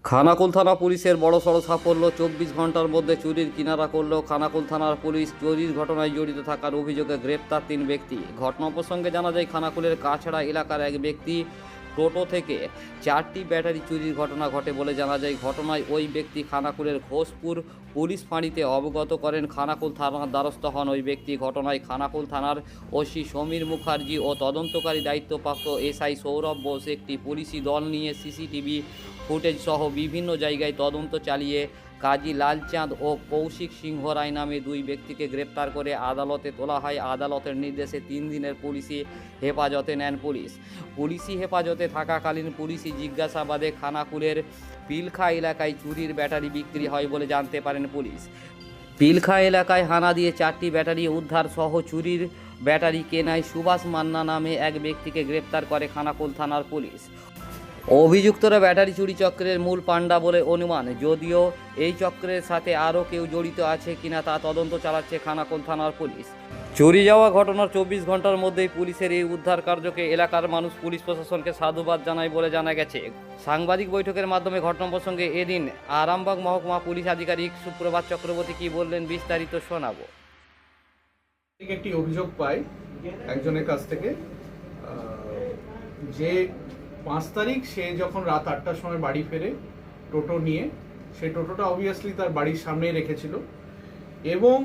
খানাকুল থানা পুলিশের বড়সড় সাফল্য। 24 ঘন্টার মধ্যে চুরির কিনারা করল খানাকুল থানার পুলিশ। চুরির ঘটনায় জড়িত থাকার অভিযোগে গ্রেপ্তার 3 ব্যক্তি। ঘটনা প্রসঙ্গে জানা যায়, খানাকুলের কাছড়া এলাকার এক ব্যক্তি টোটো থেকে 4টি ব্যাটারি চুরির ঘটনা ঘটে বলে জানা যায়। ঘটনায় ওই ব্যক্তি খানাকুলের ঘোষপুর পুলিশ ফাঁড়িতে অবগত করেন। খানাকুল থানার দ্বারস্থ হন ওই ব্যক্তি। ঘটনায় খানাকুল থানার ওসি সমীর মুখার্জি ও তদন্তকারী দায়িত্বপ্রাপ্ত এসআই সৌরভ বোস একটি পুলিশি দল নিয়ে সিসিটিভি ফুটেজ সহ বিভিন্ন জায়গায় তদন্ত চালিয়ে কাজী লালচাঁদ ও কৌশিক সিংহ রায় নামে 2 ব্যক্তিকে গ্রেপ্তার করে আদালতে তোলা হয়। আদালতের নির্দেশে 3 দিনের পুলিশি হেফাজতে নেন পুলিশ। পুলিশি হেফাজতে থাকাকালীন পুলিশি জিজ্ঞাসাবাদে খানাকুলের পিলখা এলাকায় চুরির ব্যাটারি বিক্রি হয় বলে জানতে পারেন পুলিশ। পিলখা এলাকায় হানা দিয়ে 4টি ব্যাটারি উদ্ধার সহ চুরির ব্যাটারি কেনায় সুভাষ মান্না নামে এক ব্যক্তিকে গ্রেপ্তার করে খানাকুল থানার পুলিশ। অভিযুক্তরা ব্যাটারি চুরি চক্রের মূল পাণ্ডা বলে অনুমান, যদিও এই চক্রের সাথে আরও কেউ জড়িত আছে কিনা তা তদন্ত চালাচ্ছে খানাকুল থানার পুলিশ। চুরি যাওয়া ঘটনার 24 ঘন্টার মধ্যেই পুলিশের এই উদ্ধার কার্যকে এলাকার মানুষ পুলিশ প্রশাসনকে সাধুবাদ জানায় বলে জানা গেছে। সাংবাদিক বৈঠকের মাধ্যমে ঘটনা প্রসঙ্গে এদিন আরামবাগ মহকুমা পুলিশ আধিকারিক সুপ্রভাত চক্রবর্তী কি বললেন বিস্তারিত শোনাবো। একটি অভিযোগ পাই একজনের কাছ থেকে যে 5 তারিখ সে যখন রাত 8টার সময় বাড়ি ফেরে টোটো নিয়ে, সেই টোটোটা অবভিয়াসলি তার বাড়ির সামনেই রেখেছিল এবং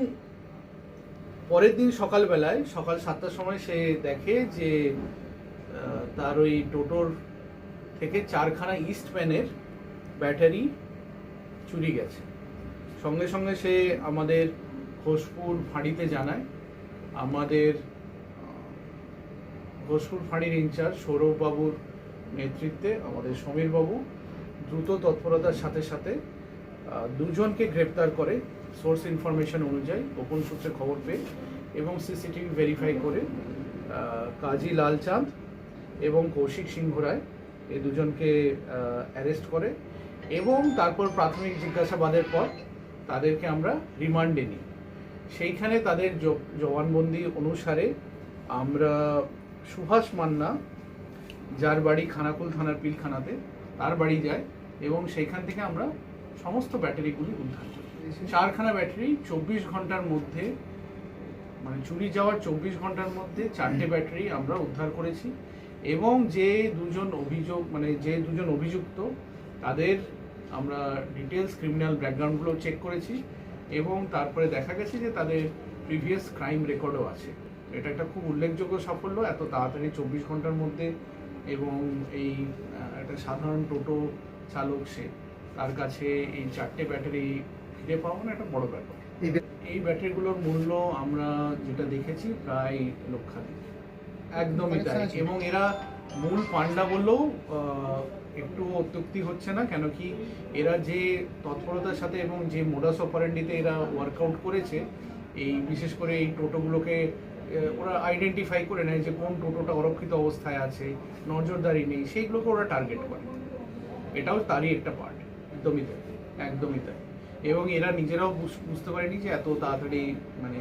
পরের দিন সকালবেলায় সকাল 7টার সময় সে দেখে যে তার ওই টোটোর থেকে 4খানা ইস্টম্যানের ব্যাটারি চুরি গেছে। সঙ্গে সঙ্গে সে আমাদের ঘোষপুর ফাঁড়িতে জানায়। আমাদের ঘোষপুর ফাঁড়ির ইনচার্জ সৌরভবাবুর নেতৃত্বে আমাদের সমীরবাবু দ্রুত তৎপরতার সাথে সাথে 2 জনকে গ্রেপ্তার করে সোর্স ইনফরমেশন অনুযায়ী, গোপন সূত্রে খবর পেয়ে এবং সিসিটিভি ভেরিফাই করে কাজী লালচাঁদ এবং কৌশিক সিংহ রায় এই 2 জনকে অ্যারেস্ট করে এবং তারপর প্রাথমিক জিজ্ঞাসাবাদের পর তাদেরকে আমরা রিমান্ডে নিই। সেইখানে তাদের জবানবন্দি অনুসারে আমরা সুভাষ মান্না, যার বাড়ি খানাকুল থানার পিলখানাতে, তার বাড়ি যায় এবং সেইখান থেকে আমরা সমস্ত ব্যাটারিগুলি উদ্ধার করি। 4খানা ব্যাটারি 24 ঘন্টার মধ্যে, মানে চুরি যাওয়ার 24 ঘন্টার মধ্যে 4টে ব্যাটারি আমরা উদ্ধার করেছি এবং যে 2 জন অভিযুক্ত তাদের আমরা ডিটেলস ক্রিমিনাল ব্যাকগ্রাউন্ডগুলো চেক করেছি এবং তারপরে দেখা গেছে যে তাদের প্রিভিয়াস ক্রাইম রেকর্ডও আছে। এটা একটা খুব উল্লেখযোগ্য সাফল্য এত তাড়াতাড়ি 24 ঘন্টার মধ্যে, এবং এই একটা সাধারণ টোটো চালক সে, তার কাছে এই 4টে ব্যাটারি ফিরে পাওয়া মানে একটা বড় ব্যাপার। এই ব্যাটারিগুলোর মূল্য আমরা যেটা দেখেছি প্রায় লক্ষাধিক, একদমই তাই। এবং এরা মূল পান্ডা বললেও একটু অত্যুক্তি হচ্ছে না, কেন কি এরা যে তৎপরতার সাথে এবং যে মোডাস অপারেন্ডিতে এরা ওয়ার্কআউট করেছে, এই বিশেষ করে এই টোটোগুলোকে ওরা আইডেন্টিফাই করে নেয় যে কোন টোটোটা অরক্ষিত অবস্থায় আছে, নজরদারি নেই, সেইগুলোকে ওরা টার্গেট করে। এটাও তারই একটা পার্ট। একদমই তাই, একদমই তাই। এবং এরা নিজেরাও বুঝতে পারেনি যে এত তাড়াতাড়ি, মানে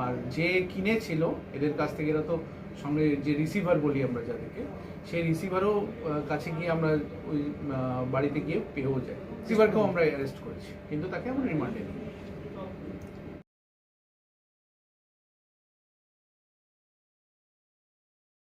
আর যে কিনেছিল এদের কাছ থেকে, এরা তো সঙ্গে যে রিসিভার বলি আমরা যাদেরকে, সেই রিসিভারও কাছে গিয়ে আমরা ওই বাড়িতে গিয়ে পেয়েও যাই। রিসিভারকেও আমরা অ্যারেস্ট করেছি, কিন্তু তাকে আমরা রিমান্ডে নিই।